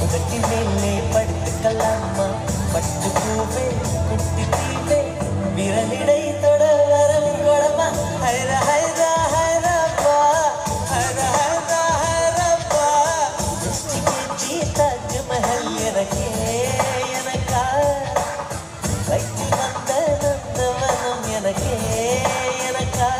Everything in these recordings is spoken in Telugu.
உதட்டி மேலே படுத்துக்கலாமா பட்டு பூவே குட்டி தீவே விரலிடை தொட வரம் கொடமா ஹைர ஹைர ஹைரப்பா ஹைர ஹைர ஹைரப்பா கேச்சி தாஜ்மஹல் எனக்கே எனக்கா கட்டி வந்த நந்தவனம் எனக்கே எனக்கா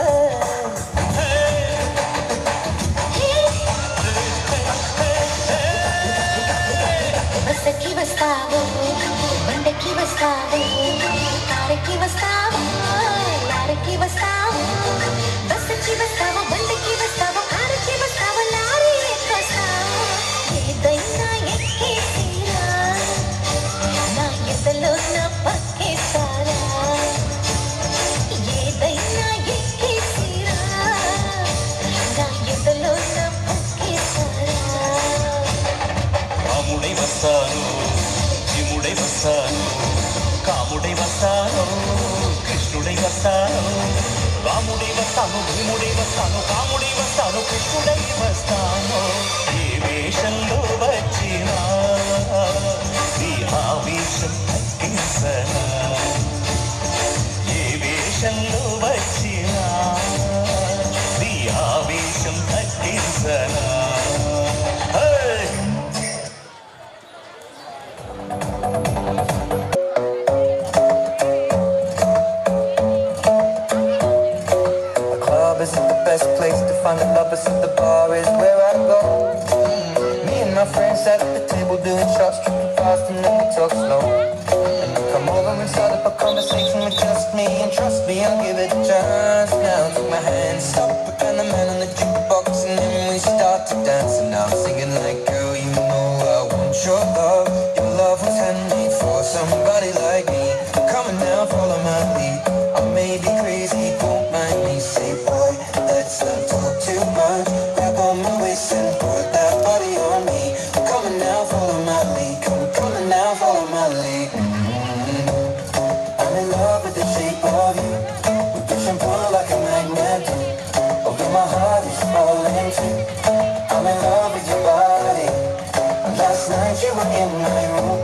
బస్సెక్కి వస్తావు బండెక్కి వస్తావు కారెక్కి వస్తావు లారెక్కి వస్తావు బస్సెక్కి వస్తావు బండెక్కి వస్తావు కారెక్కి వస్తావు లారీ ఎక్కొస్తావు ఏదైనా ఎక్కేసిరా నా ఎదలో నా పక్కేస్తారా ఏదైనా ఎక్కేసిరా నా ఎదలో నా పక్కేస్తారా రాముడై వస్తాను జీముడై వస్తాను కాముడై వస్తాను కృష్ణుడై వస్తాను రాముడై వస్తాను భీముడై వస్తాను కాముడై వస్తాను కృష్ణుడై వస్తాను ఏ వేషంలో వచ్చినా నీ ఆవేశం తగ్గించనా ఏ వేషంలో వచ్చినా నీ ఆవేశం తగ్గించనా Best place to find the lovers at the bar is where I go. Me and my friends sat at the table doing shots, tripping fast, and then we talk slow. And you come over and start up a conversation with just me, and trust me, I'll give it a chance. Now take my hand, stop it, and the man on the jukebox, and then we start to dance. And I'm singing like, girl, you know I want your love. Your love was handmade for somebody like me. Come on now, follow my lead. I may be crazy, don't mind me. Say, boy, let's not talk too much. Grab on my waist and put that body on me. Come on now, follow my lead. Come on now, follow my lead. I'm in love with the shape of you. We push and pull like a magnet do. Oh, girl, my heart is falling too. I'm in love with your body. And last night you were in my room,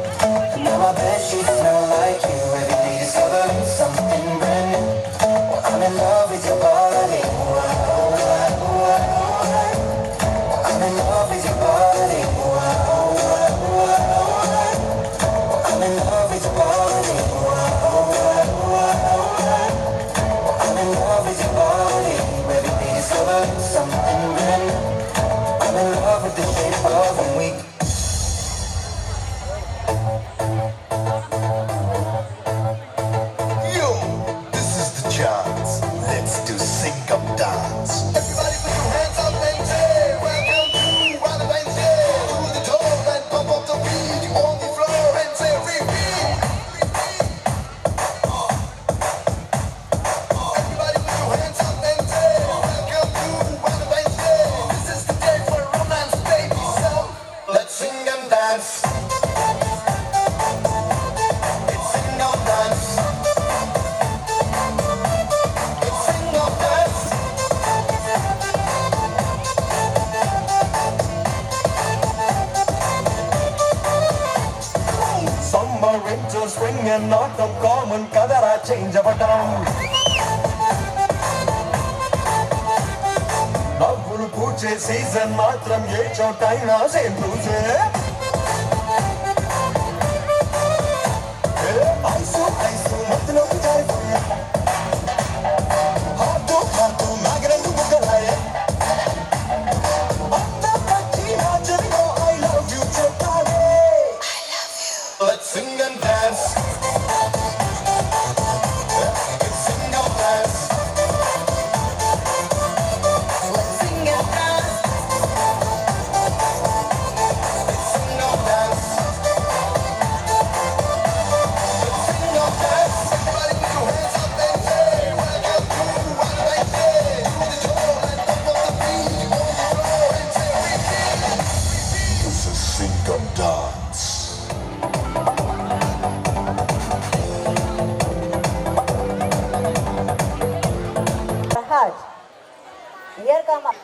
and now my bed sheets smell like you. Every day discovering something brand new. Well, I'm in love with your body. I'm in love with your body. I'm in love with your body. I'm in love with your body. Every day discovering something brand new. I'm in love with the shape of when we. Yo, this is the chance. Let's do sync up dance. Everybody put your hands up and say, welcome to Rhythm Wednesday. Do the toe and pump up the beat on the floor and say repeat. Everybody put your hands up and say, welcome to Rhythm Wednesday. This is the day for romance, baby. So let's sing and dance. It's sing up dance. It's sing up dance. Summer, winter, spring and autumn common kadara change అవ్వటం నవ్వులు పూచే సీజన్ మాత్రం ఏ చోటైనా సేమ్ రోజే ఐసు ఐసు మధ్యలో జారిపోయా హార్టు హార్టు నాగరంగు ముక్కలాయే అంత పచ్చి రాజరిగో ఐ లవ్ యూ చెప్పాలే Let's sing and dance. Let's sing and dance. Let's sing and dance. Let's sing and dance. Here come up.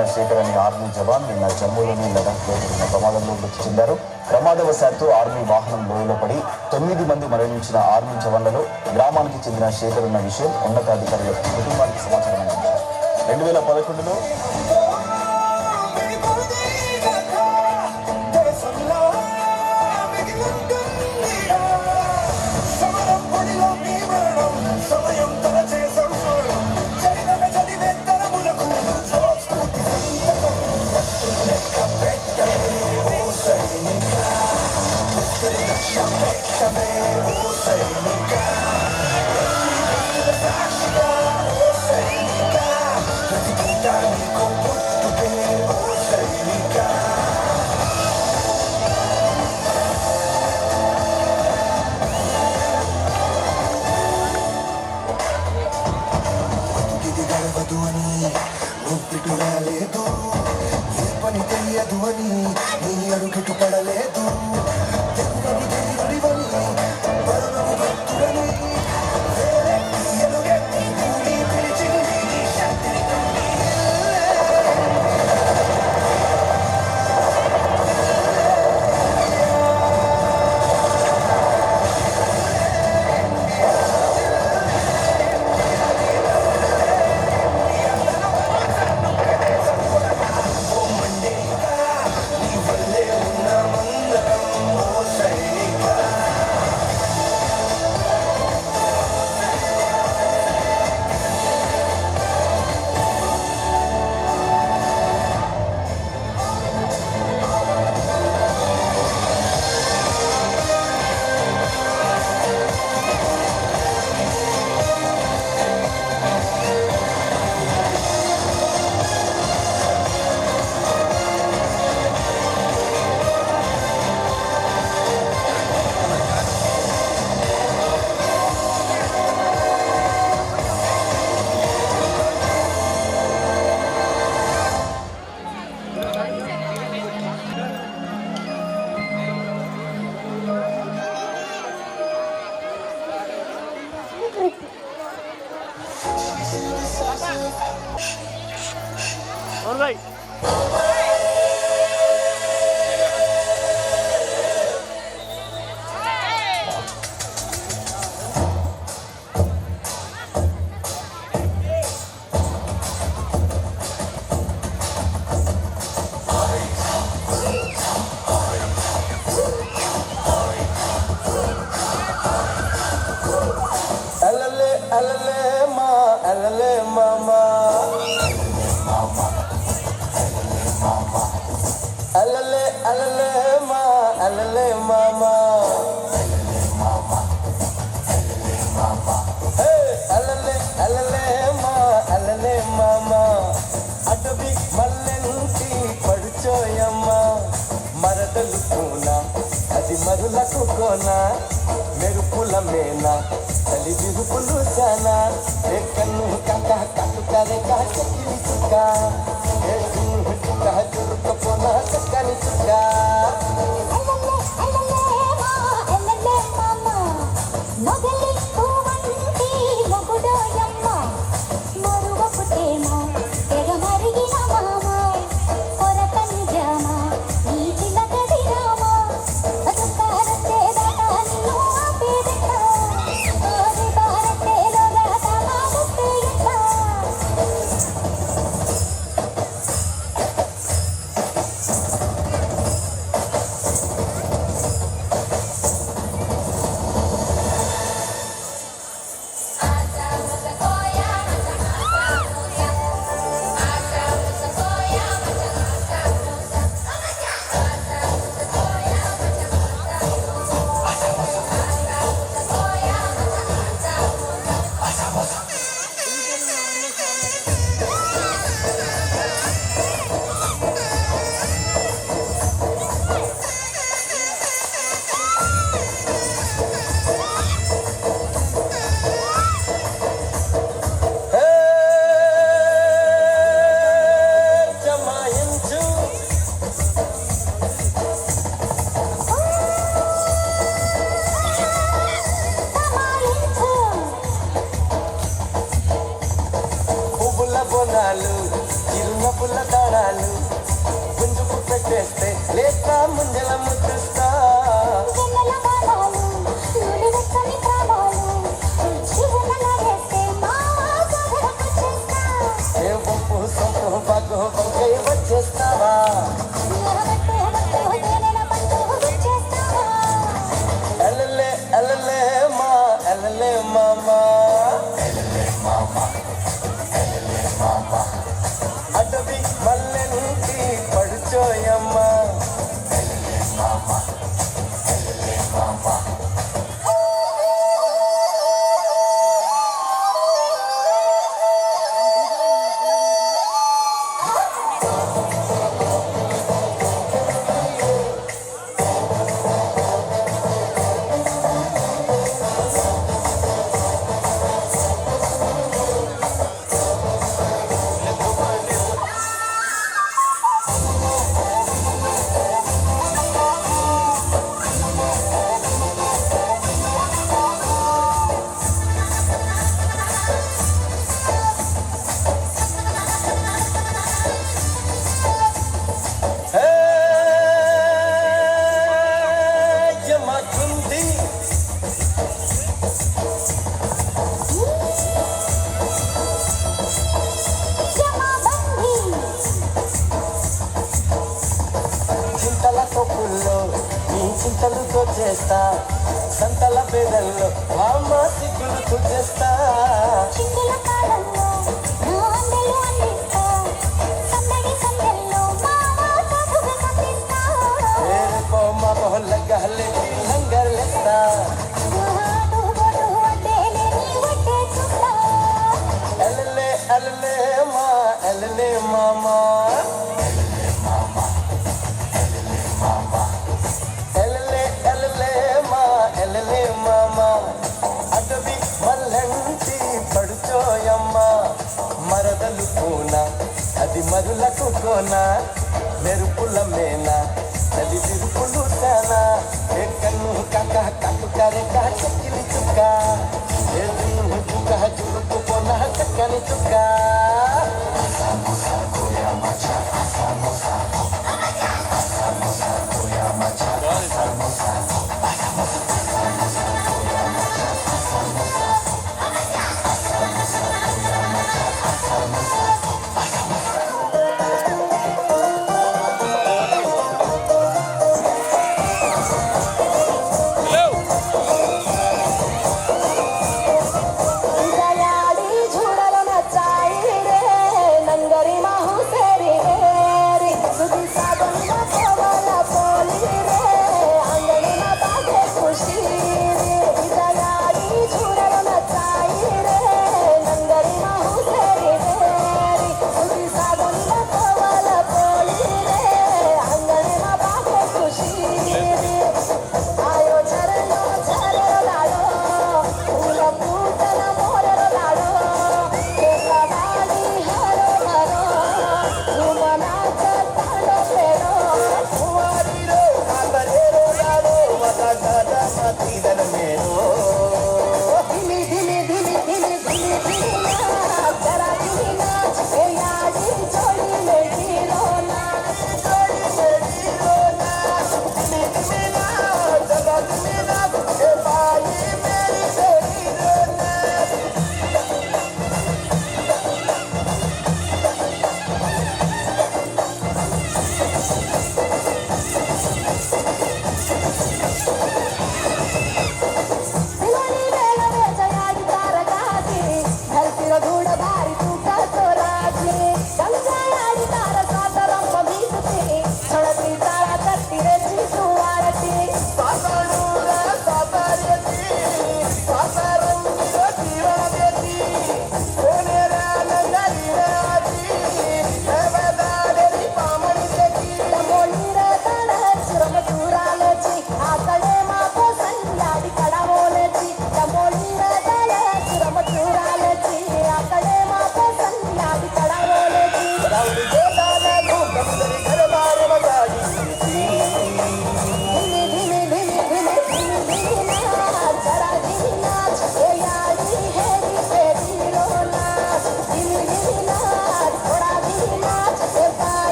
చెందిన శేఖర్ అనే ఆర్మీ జవాన్ నిన్న జమ్మూలోని లదాఖ్లో జరిగిన ప్రమాదంలో మృతి చెందారు. ప్రమాదవశాత్తు ఆర్మీ వాహనం లోయలో పడి 9 మంది మరణించిన ఆర్మీ జవాన్లలో గ్రామానికి చెందిన శేఖర్ ఉన్న విషయం ఉన్నతాధికారుల కుటుంబానికి సమాచారం అందించారు. 2011లో రాలేదు ఏ పని తెలియదు అని నీ అడుగుటు పడలేదు దేవుని దేవుడివని వరుణము భక్తుడని వేరెత్తి ఎలుగెత్తి భూమి పిలిచింది నీ శక్తిని మరులకు కోనా మెరుపుల మేనా తల్లి బిరుపులు చానా కన్ను కాక కట్టు కరే కాకి చుక్క చుక్క చురుకపోనా చక్కని చుక్క బోనాలు చిరునవ్వుల తాళాలు చాలు గుంజుకు పెట్టేస్తే లేక ముంజల ముద్దుస్తా వెన్నెల బాణాలు, నుడివెచ్చని ప్రాణాలు, జీవనలాగేస్తే మా గొడవకొచ్చేస్తా. ఏ వంపు సొంపు బాగు వంకై వచ్చేస్తావా ఎరగట్టు ఎరగట్టు తేనెల పట్టు గుచ్చేస్తావా. ఎల్లలే ఎల్లలే మా ఎల్లలే మామా అటవి మల్లెంటి పడుచోయమ్మా యమకుంది జమాబందీ, చింతల తొక్కుల్లో నీ చింతలతో చేస్తా సంతల పేదల్లో అమ్మ సిగ్గులు తుచేస్తా చిందుల కాలంలో నా అందెలు అందిస్తా. సందడి సందెల్లో మావా చదువు సంధిస్తా. ఏరుకో మా బొహల్ల గహలే లంగర్లేస్తా దుహాడు గొడు వడ్డేలే నీ వడ్డే చూస్తా. ఎల్లలే ఎల్లలే మా ఎల్లలే మామా ఎల్లలే ఎల్లలే మా ఎల్లలే మామా అటవి మల్లంటి పడుచోయమ్మ మరదలు పూన అది మరులకు కోన మెరుపుల మేన చలి విరుపులు చానా ఏ కన్ను కక్క కట్టు కరెక చెక్కిలి చుక్క ఏ దున్ను చుక్క చురుకు పొన చక్కని చుక్క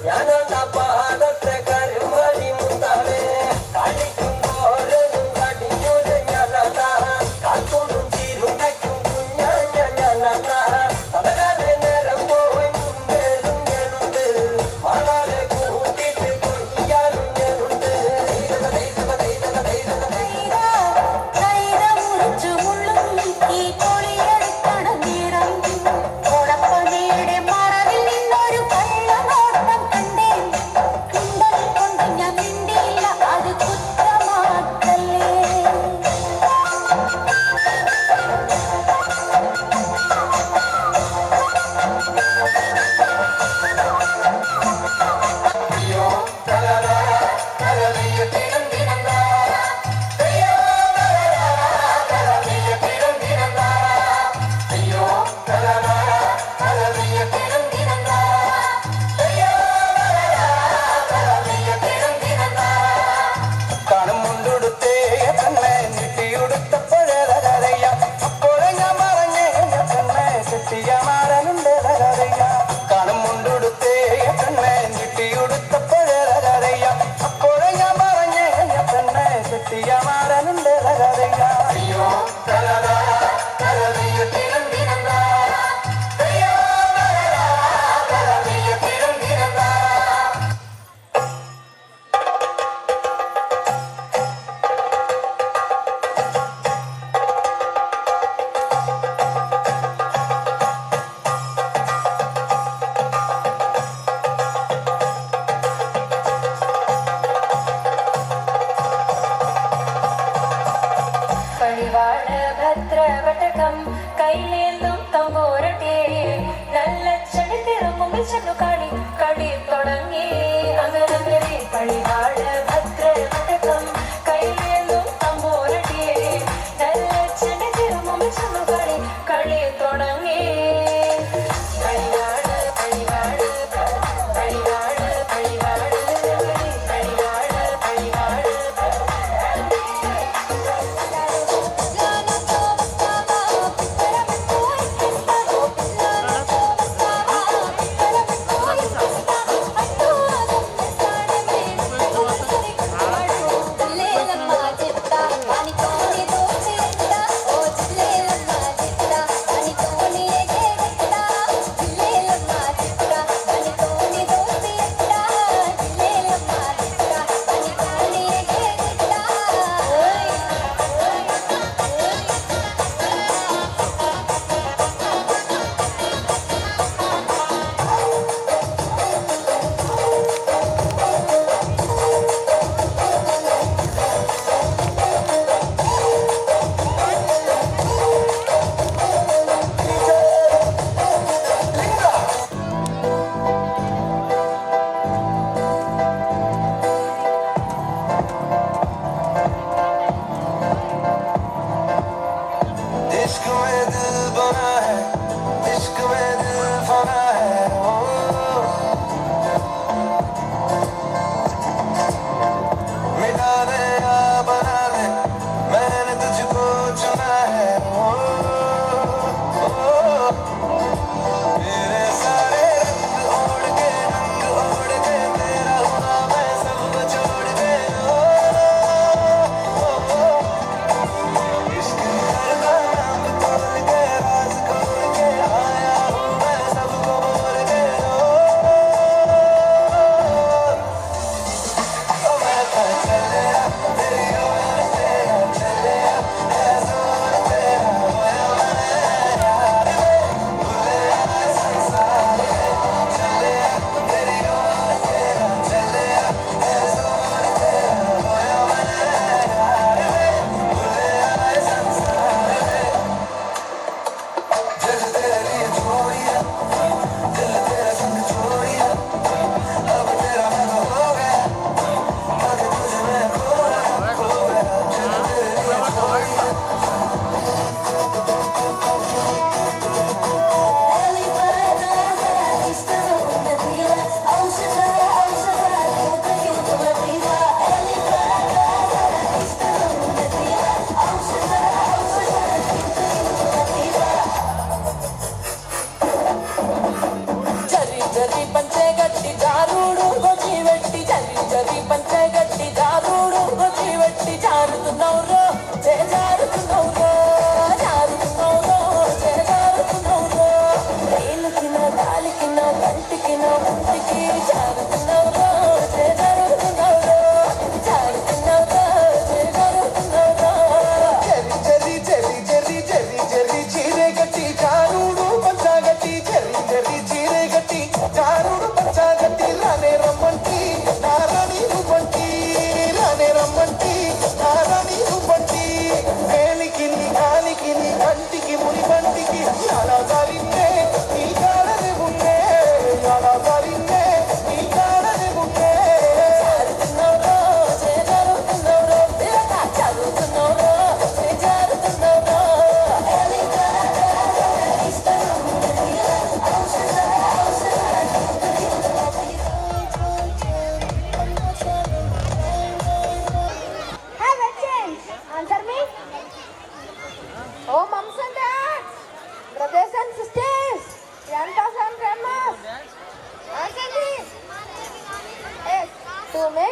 ഞാനെന്താ പാടത്തെ കരുമണി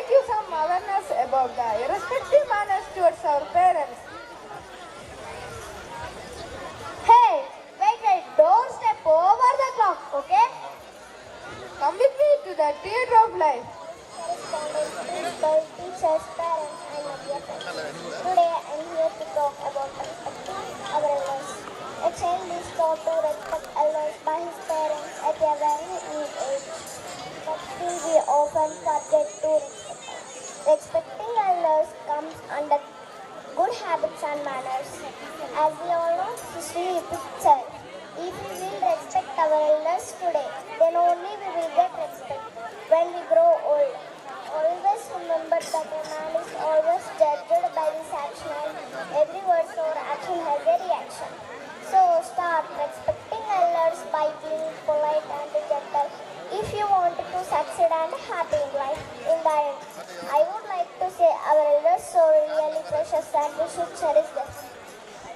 you some awareness about the irrespective manners towards our parents. Hey, wait, don't step over the clock, okay? Come with me to the theatre of life. Correspondence, principals, teachers, parents, and my dear friends. Today I am here to talk about respecting our elders. A child is taught to respect elders by his parents at a very young age. But still we often forget to respect them. Respecting elders comes under good habits and manners. As we all know, history repeats itself. If we will respect our elders today, then only we will get respect when we grow old. Always remember that a man is always judged by his action and every word or action has a reaction. So start respecting elders by being polite and gentle if you want to succeed and happy in life. In the end, I would like to say our elders are really precious and we should cherish them.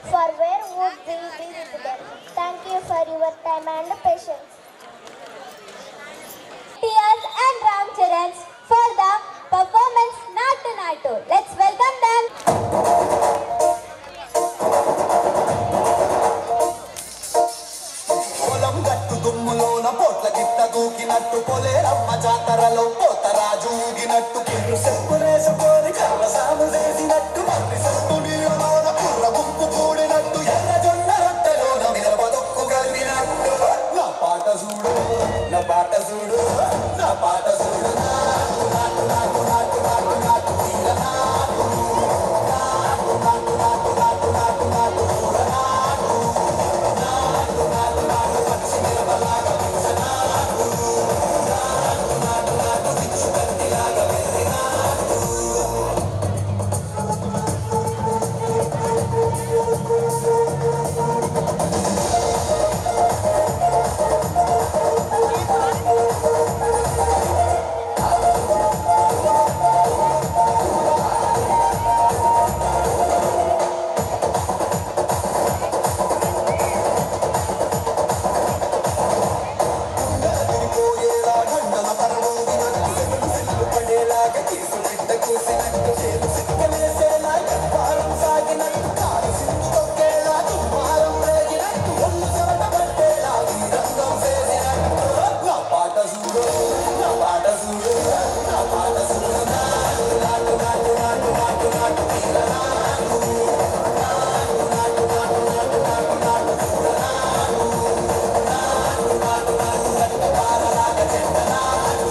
For where would we be with them? Thank you for your time and patience. Tears and Ram Charans for the performance Natu Natu. Let's welcome them. పొలం గట్టు దుమ్ములోన పోట్ల గిట్ట దూకినట్టు పొలేరమ్మ జాతరలో పోతరాజు ఊగినట్టు కిండు చెప్పులేసుకొని కర్ర సాము చేసినట్టు మర్రి సొట్టు నీళ్ళలోన కుర్ర గుంపు కూడినట్టు ఎర్ర జొన్న రొట్టెలోన మిరపదొక్కు కలిగినట్టు నా పాట చూడు నా పాట చూడు నా పాట చూడు నాటు నాటు నాటు నాటు నాటు నాటు తీర నాటు నాటు నాటు నాటు నాటు నాటు నాటు కూర నాటు నాటు నాటు నాటు పచ్చి మిరపలాగా పిచ్చ నాటు నాటు నాటు నాటు పిచ్చు కత్తిలాగా వెర్రి నాటు పోయేలా గండల పరమోగినట్టు సెల్లు పడేలాగా కేసు బిడ్డ కూసినట్టు చేలు సిక్కలేసేలా ఎవ్వారం సాగినట్టు కారు సింగు తొక్కేలా దుమ్మారం రేగినట్టు ఒళ్ళు చెమట పట్టేలా వీరంగం చేసినట్టు నా పాట చూడు నా పాట చూడు నా పాట చూడు నాటు నాటు నాటు నాటు నాటు నాటు తీర నాటు నాటు నాటు నాటు నాటు నాటు నాటు కూర నాటు నాటు నాటు నాటు గట్ట పారలాగా చెడ్డ నాటు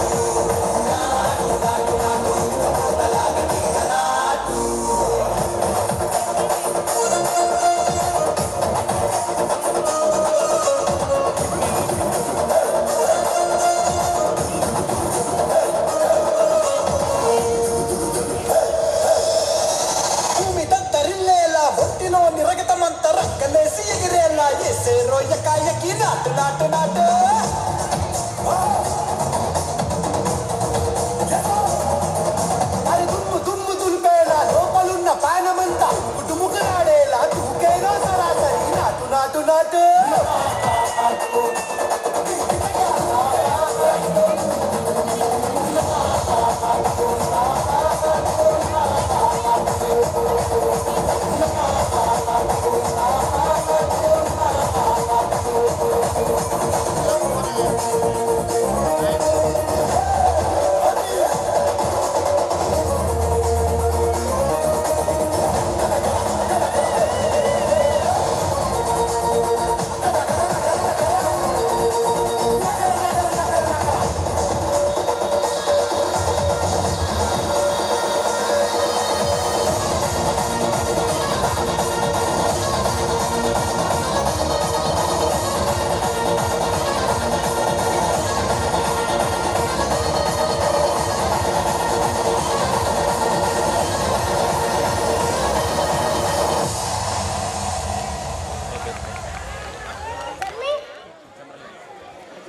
నాటు నాటు నాటు ఇంకమూతలాగా తీర నాటు భూమి దద్దరిల్లేలా ఒట్టిలో నిరగతమంత రక్కలేసి ఎగిరేలా ఎసే రొయ్యకాయకి నాటు నాటు నాటు మరి దుమ్ము దుమ్ము దులిపేలా లోపలున్న పానమంతా కుటుముకలాడేలా దూకేలా సరాసరి నాటు నాటు నాటు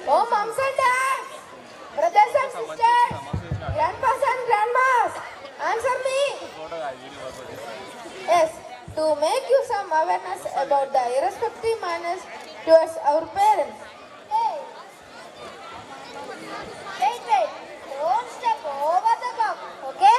Oh, moms and dads, brothers and sisters, grandpas and grandmas, answer me. Yes, to make you some awareness about the irrespective manners towards our parents. Hey, wait, don't step over the clock, okay?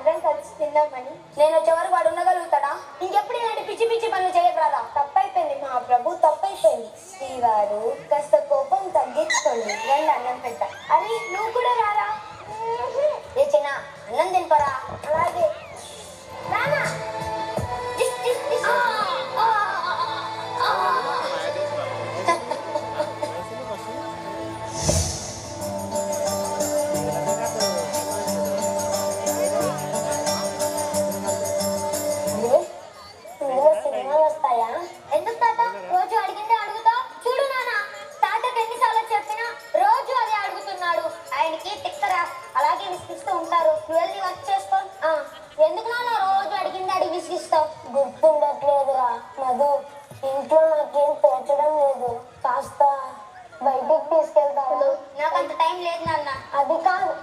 అందరం కలిసి తిందామని. నేను వచ్చే వరకు వాడు ఉండగలుగుతాడా? ఇంకెప్పుడు ఇలాంటి పిచ్చి పిచ్చి పనులు చేయకూడదా? తప్పైపోయింది మహాప్రభు, తప్పైపోయింది. శ్రీవారు కాస్త కోపం తగ్గించుకోండి, రండి అన్నం పెట్ట. అరే నువ్వు కూడా రారా. ఏ చిన్న అన్నం తినపరా. అలాగే రానా సినిమాలు వస్తాయా? ఎందుకు తాత రోజు అడిగిందే అడుగుతా? చూడు నాన్న, తాతకి ఎన్నిసార్లు చెప్పినా రోజు అదే అడుగుతున్నాడు. ఆయనకి తిక్కరా, అలాగే విసిగిస్తూ ఉంటారు. నువ్వు వెళ్ళి వర్క్ చేసుకో. ఎందుకు నాన్న రోజు అడిగిందే అడిగి విసిగిస్తావు? గుర్తుండట్లేదురా మధు, ఇంట్లో నాకేం తోచడం లేదు, కాస్త బయటికి తీసుకెళ్తాను. నాకు అంత టైం లేదు నాన్న. అది కాదు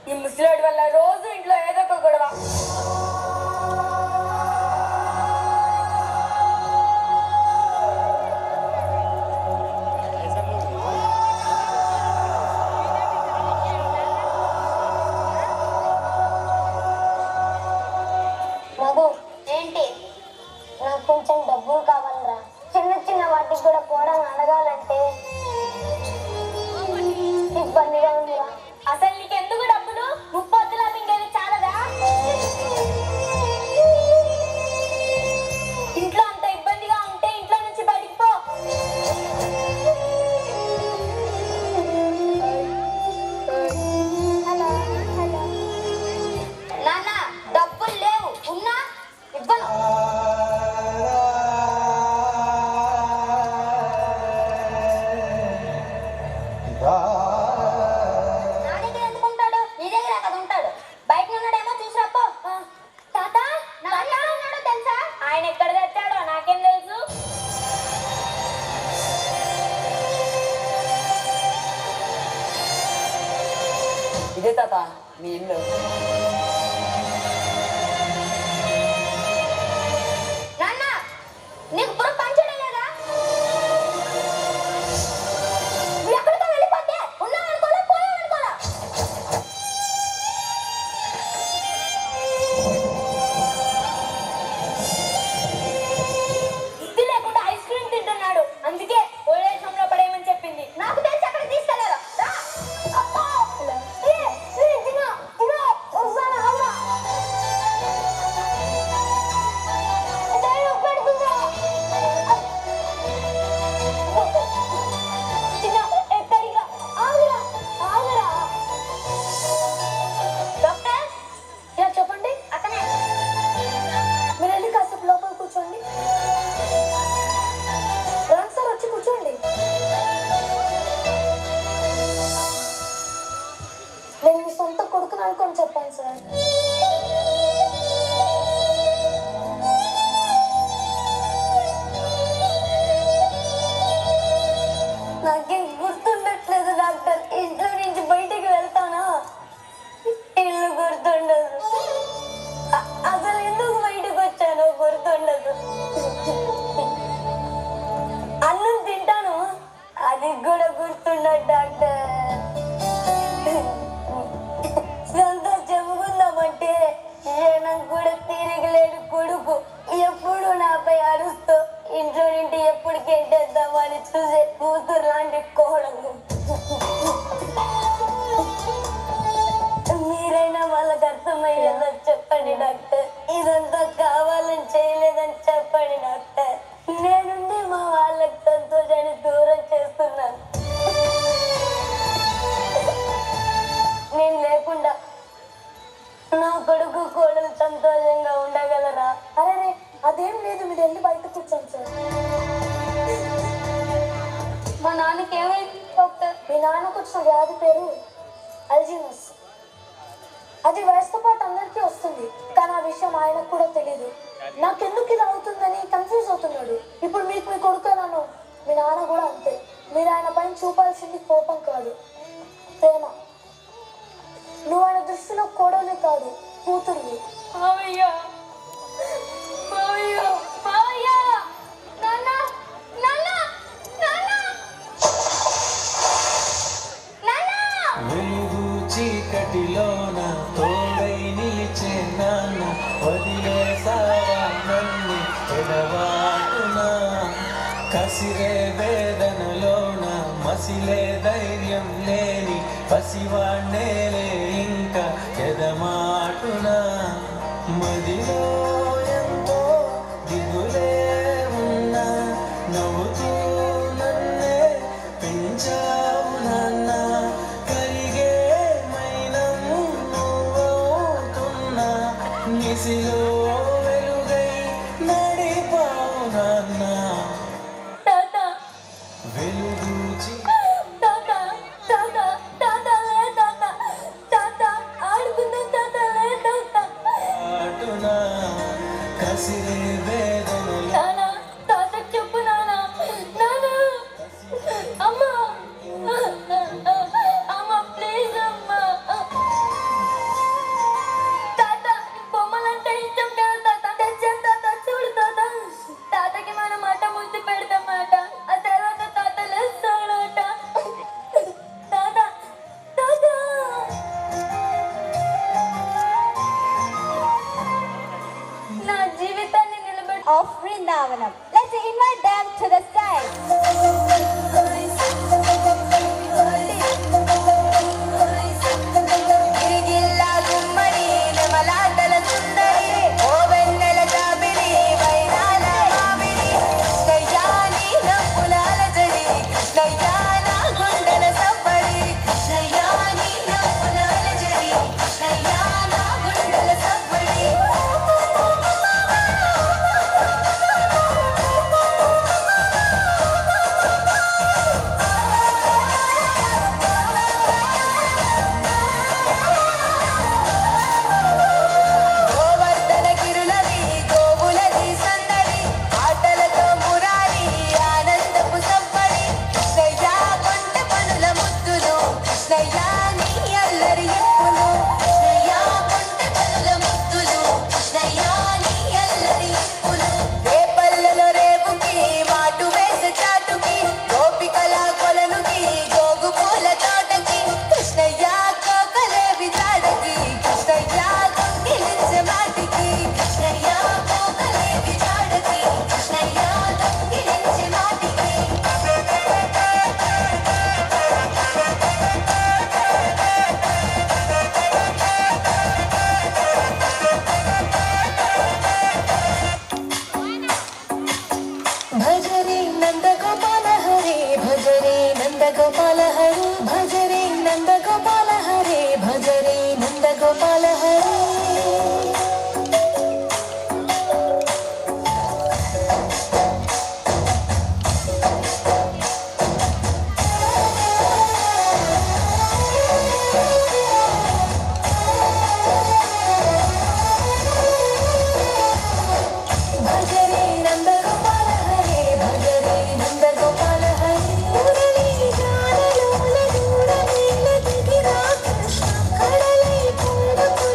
ఈ ముసలాడి వల్ల రోజు ఇంట్లో ఏదో ఒక గొడవ. మధు, ఏంటి? నాకు కొంచెం డబ్బులు కావాలరా. చిన్న చిన్న వాటికి కూడా పోవడం అడగాలంటే ఇబ్బందిగా ఉందిరా. అసలు నీకు ఎందుకు డబ్బులు? ముప్పొద్దులా మింగేది చాలదా? ఇంట్లో అంత ఇబ్బందిగా ఉంటే ఇంట్లో నుంచి బయటికి పో. హలో హలో నాన్న డబ్బులు లేవు, ఉన్నా ఇవ్వను. నా దగ్గర ఎందుకు ఉంటాడు? నీ దగ్గర కదా ఉంటాడు. బయట ఉన్నాడేమో చూసిరాపో. తాత నా ఎక్కడ ఉన్నాడో తెలుసా? ఆయన ఎక్కడ తెచ్చాడో నాకేం తెలుసు. ఇదే తాత మీ ఇల్లు. నాన్న నీకు బుర్ర పంచడం లేదా? నువ్వు ఎక్కడికో వెళ్ళిపోతే ఉన్నావు అనుకోలే, పోయావు అనుకోలే. బుద్ధి లేకుండా ఐస్ క్రీమ్ తింటున్నాడు. అందుకే ఓల్డేజ్ లో పడేయమని చెప్పింది. నాకు తెలిసి అక్కడికి తీసుకెళ్ళారు. రా. అబ్బా. డాక్టర్ ఇలా చెప్పండి. అతనే మీరు వెళ్ళి కాసేపు లోపల కూర్చోండి. రండి సార్, వచ్చి కూర్చోండి. నేను మీ సొంత కొడుకుని అనుకొని చెప్పాను సార్. నాకేం గుర్తుండట్లేదు డాక్టర్. ఇంట్లో నుంచి బయటికి వెళ్తానా ఇల్లు గుర్తుండదు. అసలు ఎందుకు బయటకు వచ్చానో గుర్తుండదు. అన్నం తింటాను, అది కూడా గుర్తుండదు డాక్టర్. ఇదంతా చెప్పుకుందామంటే క్షణం కూడా తిరగలేడు కొడుకు. ఎప్పుడు నాపై అరుస్తూ ఇంట్లో నుండి ఎప్పుడు గెంటేద్దామని చూసే కూతురు లాంటి కోడలు. మీరైనా వాళ్ళకి అర్థమయ్యేలా చెప్పండి డాక్టర్. ఇదంతా కావాలని చేయలేదని చెప్పండి డాక్టర్. నేనుండి మా వాళ్ళకి సంతోషాన్ని దూరం చేస్తున్నాను. నేను లేకుండా నా కొడుకు కోడలు సంతోషంగా ఉండగలరా? అరే అదేం లేదు, మీరు వెళ్ళి బయట కూర్చోండి సార్. మా నాన్నకి ఏమైంది డాక్టర్? మీ నాన్నకు వచ్చిన వ్యాధి పేరు అల్జీమస్. అది వయసుతో పాటు అందరికీ వస్తుంది, కానీ ఆ విషయం ఆయనకు కూడా తెలియదు. నాకెందుకు ఇలా అవుతుందని కన్ఫ్యూజ్ అవుతున్నాడు. ఇప్పుడు మీకు మీ కొడుకు ఎలానో మీ నాన్న కూడా అంతే. మీరు ఆయన పైన చూపాల్సింది కోపం కాదు, ప్రేమ. నువ్వు ఆయన దృష్టిలో కోడలు కాదు, కూతురువి. మావయ్య మావయ్య మావయ్య నాన్న నాన్న నాన్న నాన్న. వెలుగు చీకటిలోన తోడై నిలిచే నాన్న, వదిలేసావా నన్ను ఎడవాటున. కసిరే వేదనలోన మసిలే ధైర్యం లేని పసివాణ్ణేలే ఇంకా ఎదమాటున. మదిలో ఎంతో దిగులే ఉన్నా నవ్వుతూ నన్నే పెంచావు నాన్న. కరిగే మైనం నువ్వవుతున్నా, నిసిలో వెలుగై నడిపావు నాన్న. తాత వెలుగు తాత తాత తాత లే తాత తాత ఆడుకుందాం తాత లే తాత. చీకటున కసిరే వేదనలో నాన్న తాత చెప్పు నాన్న నాన్న అమ్మ అమ్మ ప్లీజ్ అమ్మ. తాత బొమ్మలంటే ఇష్టం కదా తాత, తెచ్చాను తాత, చూడు తాత. తాతకి మనం మాట ముందు పెడతామాట, ఆ తర్వాత తాత లేస్తాడట. తాత తాత నా జీవితాన్ని నిలబెట్టు. Of Vrindavanam. Let's invite them to the stage. గిరిగిల్లా గుమ్మడి నెమలాటల సుందరి, ఓ వెన్నెల జాబిలి వైరాల మామిడి. కృష్ణయ్యాని నవ్వులాల జడి, కృష్ణయ్యాన గుండెల సవ్వడి. కృష్ణయ్యాని నవ్వులాల జడి, కృష్ణయ్యాన గుండెల సవ్వడి. గోవర్ధన గిరులది గోవులది సందడి, ఆటలతో మురారి ఆనందపు సవ్వడి. కృష్ణయ్య కొంటె పనుల ముద్దులు, కృష్ణయ్య నీ అల్లరి ఎప్పులు. కృష్ణయ్య కొంటె పనుల ముద్దులు, కృష్ణయ్య నీ అల్లరి ఎప్పులు. రేపల్లలో రేపుకి మాటు వేసే చాటుకి, గోపికల కొలనుకి గోగు పూల తోటకి. కృష్ణయ్య కోకలేవి చాడకి, కృష్ణయ్య దొంగిలించే మాటికి. కృష్ణయ్య కోకలేవి చాడకి, కృష్ణయ్య దొంగిలించే మాటికి. భజరే నందగోపాల హరే, భజరే నందగోపాల హరే, భజరే నందగోపాల హరే, భజరే నందగోపాల హరే. భజరే నందగోపాల హరే, భజరే నందగోపాల హరే. మురళీ గానలోల దూర నీల దిగిరా కృష్ణ, కడలై పూలకు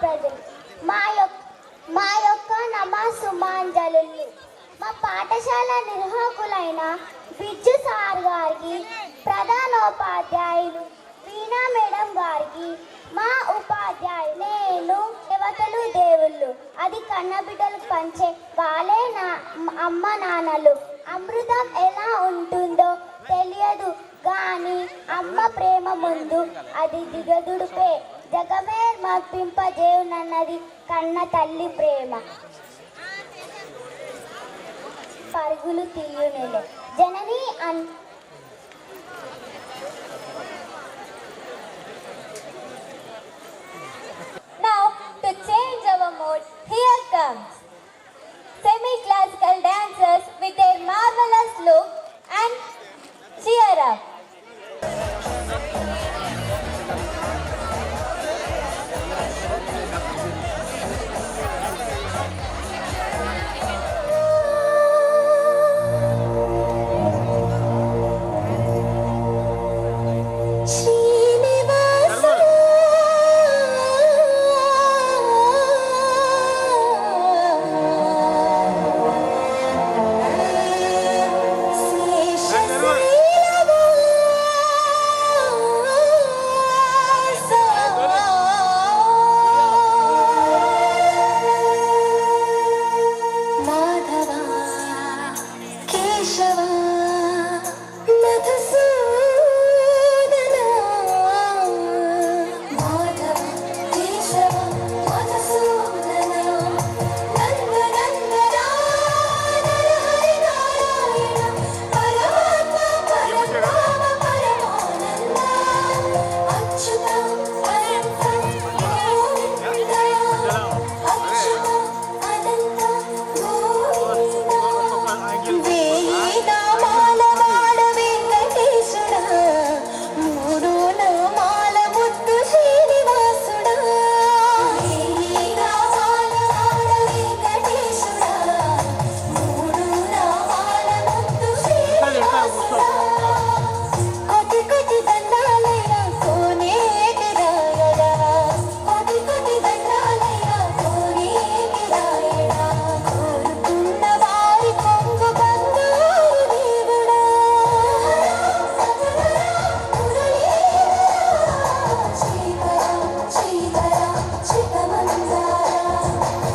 ప్రజలు మా యొక్క నమస్సుమాంజలు. మా పాఠశాల నిర్వాహకులైన బిజ్జు సార్ గారికి, ప్రధానోపాధ్యాయులు వీణా మేడం గారికి, మా ఉపాధ్యాయులు, నేను దేవతలు దేవుళ్ళు అది కన్నబిడ్డలు పంచే వాళ్ళే నా అమ్మ నాన్నలు. అమృతం ఎలా ఉంటుందో తెలియదు గాని అమ్మ ప్రేమ ముందు అది దిగదుడిపే. జగమే మప్పింపజేయునన్నది కన్న తల్లి ప్రేమ. పరుగులు తీయునిలే జనని